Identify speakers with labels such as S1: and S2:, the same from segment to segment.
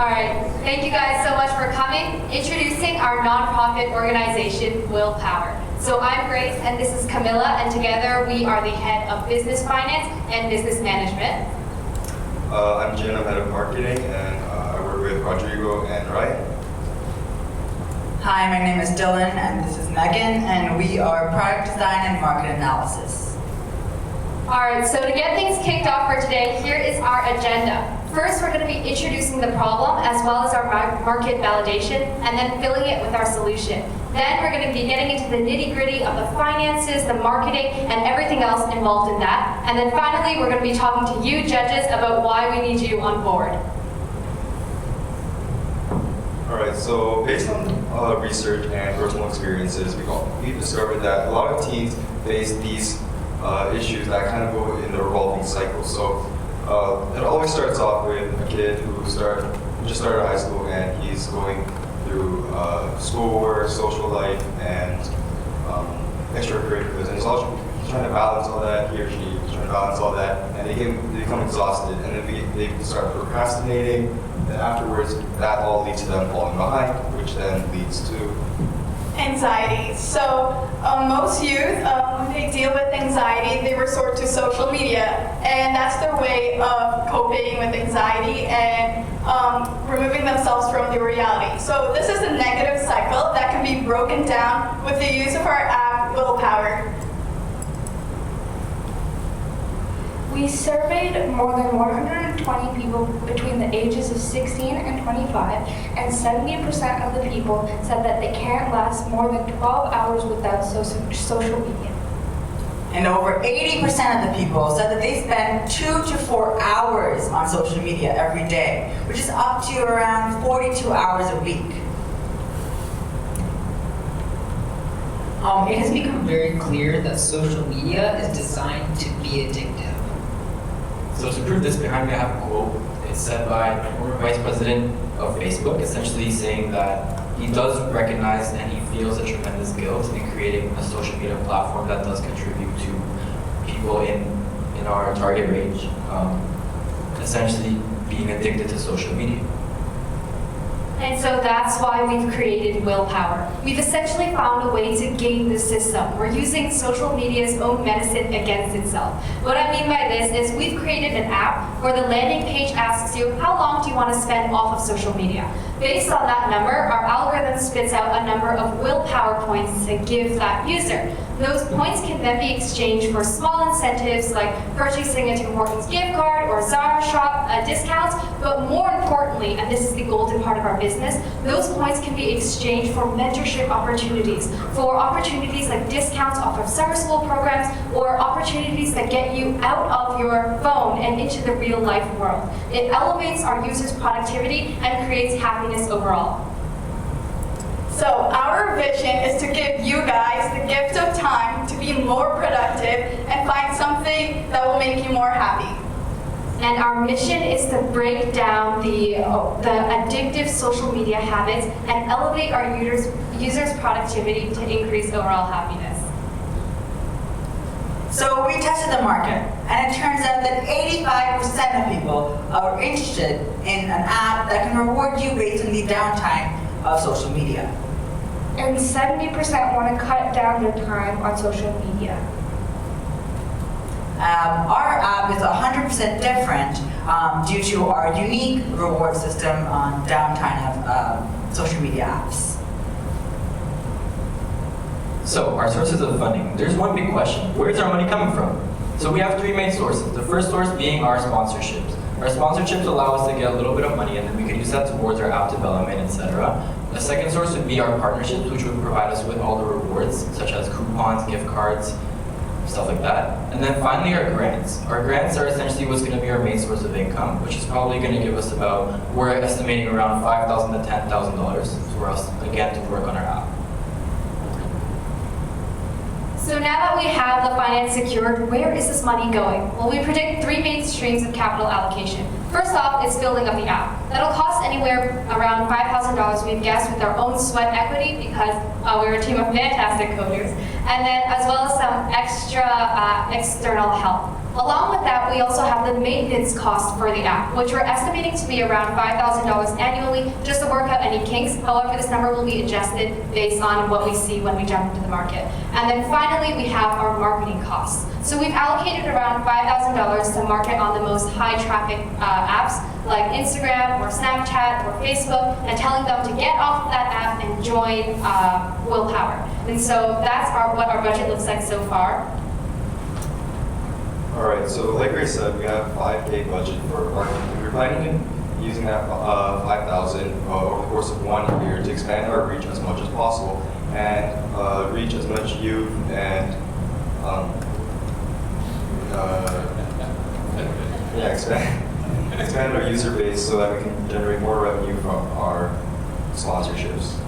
S1: All right, thank you guys so much for coming. Introducing our nonprofit organization, Willpower. So I'm Grace, and this is Camilla, and together we are the head of business finance and business management.
S2: I'm Jin, I'm head of marketing, and I work with Rodrigo and Ryan.
S3: Hi, my name is Dylan, and this is Megan, and we are product design and market analysis.
S1: All right, so to get things kicked off for today, here is our agenda. First, we're going to be introducing the problem as well as our market validation, and then filling it with our solution. Then we're going to be getting into the nitty-gritty of the finances, the marketing, and everything else involved in that. And then finally, we're going to be talking to you judges about why we need you on board.
S2: All right, so based on research and personal experiences, we've discovered that a lot of teens face these issues that kind of go in the revolving cycle. So it always starts off with a kid who just started high school, and he's going through schoolwork, social life, and extracurriculars, and he's trying to balance all that. He or she is trying to balance all that, and they become exhausted, and then they start procrastinating. And afterwards, that all leads to them falling behind, which then leads to
S4: anxiety. So most youth, when they deal with anxiety, they resort to social media, and that's their way of coping with anxiety and removing themselves from the reality. So this is a negative cycle that can be broken down with the use of our app, Willpower.
S5: We surveyed more than 120 people between the ages of 16 and 25, and 70% of the people said that they can't last more than 12 hours without social media.
S3: And over 80% of the people said that they spend 2 to 4 hours on social media every day, which is up to around 42 hours a week.
S6: It has become very clear that social media is designed to be addictive.
S7: So to prove this, behind me I have a quote. It's said by the former vice president of Facebook, essentially saying that he does recognize and he feels a tremendous guilt in creating a social media platform that does contribute to people in our target range, essentially being addicted to social media.
S1: And so that's why we've created Willpower. We've essentially found a way to game the system. We're using social media's own medicine against itself. What I mean by this is we've created an app where the landing page asks you, how long do you want to spend off of social media? Based on that number, our algorithm spits out a number of willpower points to give that user. Those points can then be exchanged for small incentives like purchasing a Tim Hortons gift card or Zara shop discounts, but more importantly, and this is the golden part of our business, those points can be exchanged for mentorship opportunities, for opportunities like discounts off of summer school programs, or opportunities that get you out of your phone and into the real life world. It elevates our users' productivity and creates happiness overall.
S4: So our vision is to give you guys the gift of time to be more productive and find something that will make you more happy.
S1: And our mission is to break down the addictive social media habits and elevate our users' productivity to increase overall happiness.
S3: So we tested the market, and it turns out that 85% of people are interested in an app that can reward you based on the downtime of social media.
S5: And 70% want to cut down their time on social media.
S3: Our app is 100% different due to our unique reward system on downtime of social media apps.
S7: So our sources of funding. There's one big question. Where's our money coming from? So we have 3 main sources. The first source being our sponsorships. Our sponsorships allow us to get a little bit of money, and then we can use that towards our app development, etc. The second source would be our partnerships, which would provide us with all the rewards, such as coupons, gift cards, stuff like that. And then finally, our grants. Our grants are essentially what's going to be our main source of income, which is probably going to give us we're estimating around $5,000 to $10,000 for us, again, to work on our app.
S1: So now that we have the finance secured, where is this money going? Well, we predict 3 main streams of capital allocation. First off, it's building up the app. That'll cost anywhere around $5,000, we've guessed, with our own sweat equity because we're a team of fantastic coders, and then as well as some extra external help. Along with that, we also have the maintenance cost for the app, which we're estimating to be around $5,000 annually just to work out any kinks. However, this number will be adjusted based on what we see when we jump into the market. And then finally, we have our marketing costs. So we've allocated around $5,000 to market on the most high traffic apps like Instagram or Snapchat or Facebook, and telling them to get off of that app and join Willpower. And so that's what our budget looks like so far.
S2: All right, so like Grace said, we have $5K budget for marketing. We're planning on using that 5,000 over the course of 1 year to expand our reach as much as possible and reach as much youth and expand our user base so that we can generate more revenue from our sponsorships.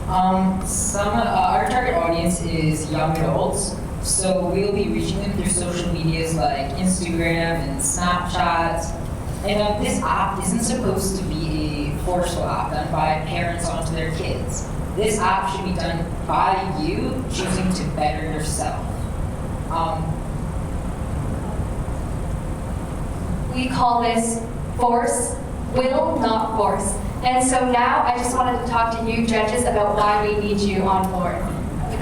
S6: Our target audience is young adults, so we'll be reaching them through social medias like Instagram and Snapchat. And this app isn't supposed to be a forceful app done by parents onto their kids. This app should be done by you choosing to better yourself.
S1: We call this force, will, not force. And so now I just wanted to talk to you judges about why we need you on board.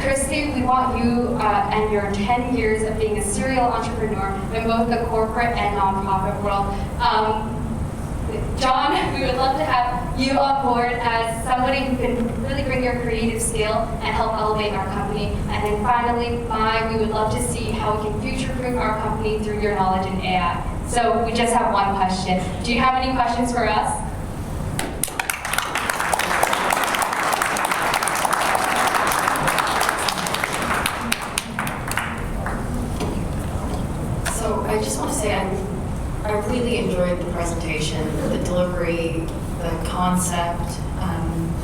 S1: Christy, we want you and your 10 years of being a serial entrepreneur in both the corporate and nonprofit world. John, we would love to have you on board as somebody who can really bring your creative skill and help elevate our company. And then finally, Mai, we would love to see how we can future-proof our company through your knowledge in AI. So we just have one question. Do you have any questions for us?
S8: So I just want to say I really enjoyed the presentation, the delivery, the concept,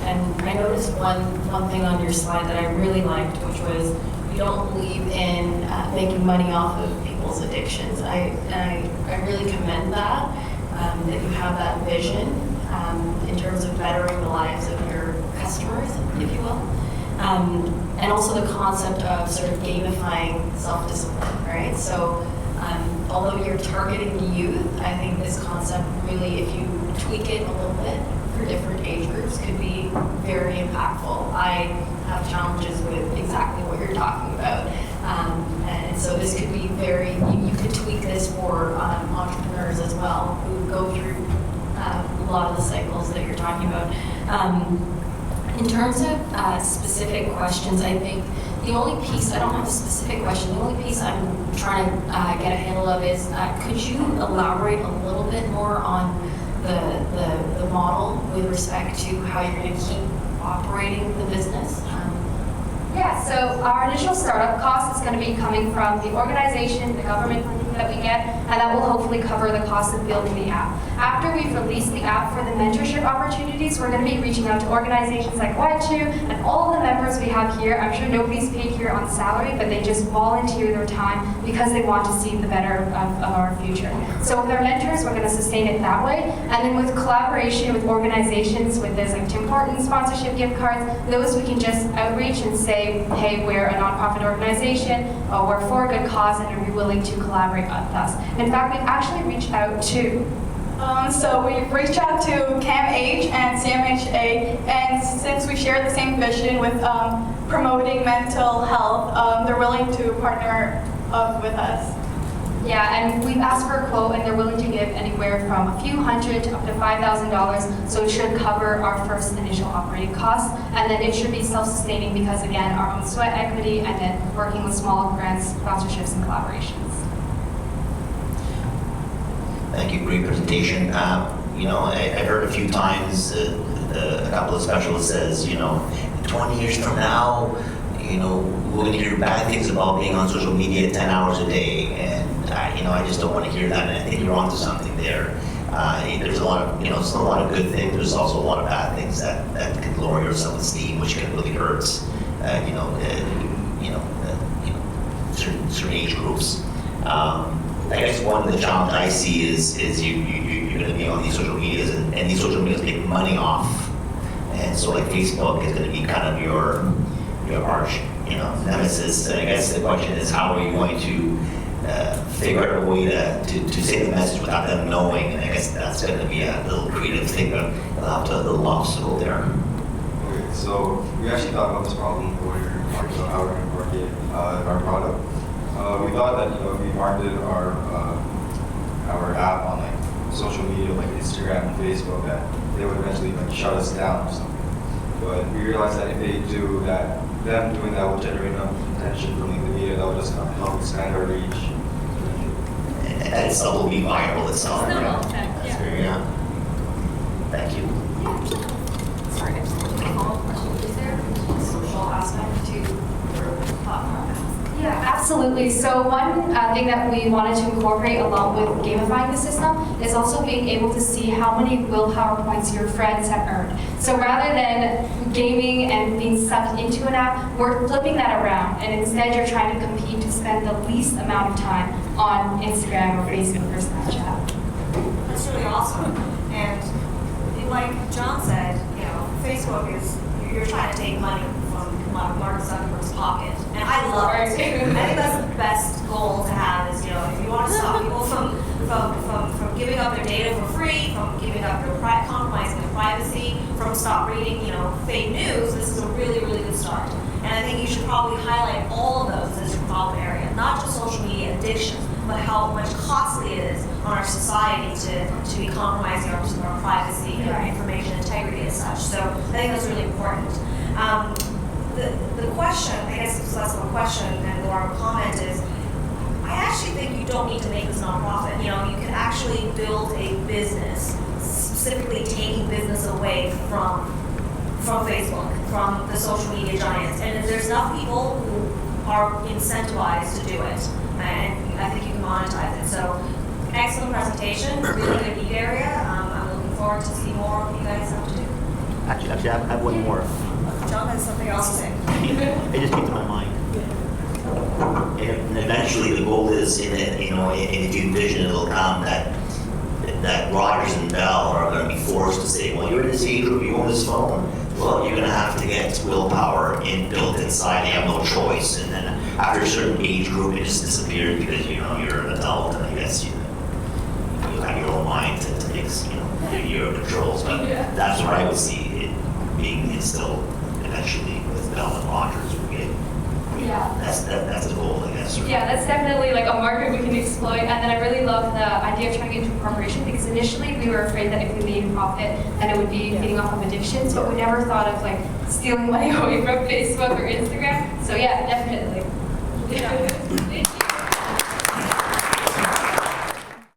S8: and I noticed one thing on your slide that I really liked, which was you don't believe in making money off of people's addictions. I really commend that you have that vision in terms of bettering the lives of your customers, if you will. And also the concept of sort of gamifying self-discipline, right? So although you're targeting the youth, I think this concept really, if you tweak it a little bit for different age groups, could be very impactful. I have challenges with exactly what you're talking about. And so this could be you could tweak this for entrepreneurs as well who go through a lot of the cycles that you're talking about. In terms of specific questions, I think the only piece, I don't have a specific question, the only piece I'm trying to get a handle of is, could you elaborate a little bit more on the model with respect to how you're going to keep operating the business?
S1: Yeah, so our initial startup cost is going to be coming from the organization, the government funding that we get, and that will hopefully cover the cost of building the app. After we've released the app for the mentorship opportunities, we're going to be reaching out to organizations like Y2 and all the members we have here. I'm sure nobody's paid here on salary, but they just volunteer their time because they want to see the better of our future. So with our mentors, we're going to sustain it that way. And then with collaboration with organizations, with those like Tim Hortons sponsorship gift cards, those we can just outreach and say, hey, we're a nonprofit organization, we're for a good cause, and are you willing to collaborate with us? In fact, we've actually reached out to
S4: So we've reached out to CAMH and CMHA, and since we share the same vision with promoting mental health, they're willing to partner up with us.
S1: Yeah, and we've asked for a quote, and they're willing to give anywhere from a few hundred to up to $5,000, so it should cover our first initial operating costs, and then it should be self-sustaining because, again, our own sweat equity, and then working with small grants, sponsorships, and collaborations.
S9: Thank you, great presentation. I heard a few times a couple of specialists says, 20 years from now, we're going to hear bad things about being on social media 10 hours a day, and I just don't want to hear that. And I think you're onto something there. There's a lot of good things. There's also a lot of bad things that can lower your self-esteem, which can really hurt. Certain age groups. I guess one of the challenges I see is you're going to be on these social medias, and these social medias make money off, and so like Facebook is going to be kind of your arch nemesis. And I guess the question is, how are you going to figure out a way to say the message without them knowing, and I guess that's going to be a little creative thing that will have to a little obstacle there.
S2: Okay, so we actually thought about this problem when we were talking about how we're going to market our product. We thought that if we marketed our app on like social media like Instagram and Facebook, that they would eventually like shut us down or something. But we realized that if they do that, them doing that will generate enough attention from the media that will just help expand our reach.
S9: And that itself will be viral itself.
S1: Snowball effect,
S9: That's
S1: yeah.
S9: very, Thank you.
S8: Sorry, I just have a follow-up question. Is there a social aspect to your platform?
S1: Yeah, absolutely. So one thing that we wanted to incorporate along with gamifying the system is also being able to see how many willpower points your friends have earned. So rather than gaming and being sucked into an app, we're flipping that around, and instead you're trying to compete to spend the least amount of time on Instagram or Facebook or Snapchat.
S10: That's really awesome. And like John said, Facebook is, you're trying to take money from Mark Zuckerberg's pocket. And I love it. I think that's the best goal to have is, if you want to stop people from giving up their data for free, from giving up their compromising their privacy, from stop reading, fake news, this is a really, really good start. And I think you should probably highlight all of those as your problem area, not just social media addictions, but how much costly it is on our society to be compromising our privacy and information integrity and such. So I think that's really important. The question, I guess it's less of a question and more of a comment is, I actually think you don't need to make this nonprofit. You can actually build a business specifically taking business away from Facebook, from the social media giants. And there's enough people who are incentivized to do it. And I think you can monetize it. So excellent presentation, really good need area. I'm looking forward to see more of what you guys have to do.
S11: Actually, I have one more.
S10: John has something else to say.
S11: It just came to my mind.
S9: And eventually, the goal is, if you envision it'll come, that Rogers and Bell are going to be forced to say, well, you're in this age group, you own this phone. Well, you're going to have to get willpower built inside. You have no choice. And then after a certain age group, it just disappears because you're an adult, and I guess you have your own mind to make your controls. But that's where I would see it being instilled eventually with Bell and Rogers.
S1: Yeah.
S9: That's the goal, I guess.
S1: Yeah, that's definitely like a market we can exploit. And then I really love the idea of trying to get into a corporation, because initially we were afraid that if we made a profit, then it would be feeding off of addictions, but we never thought of like stealing money away from Facebook or Instagram. So yeah, definitely.
S10: Yeah.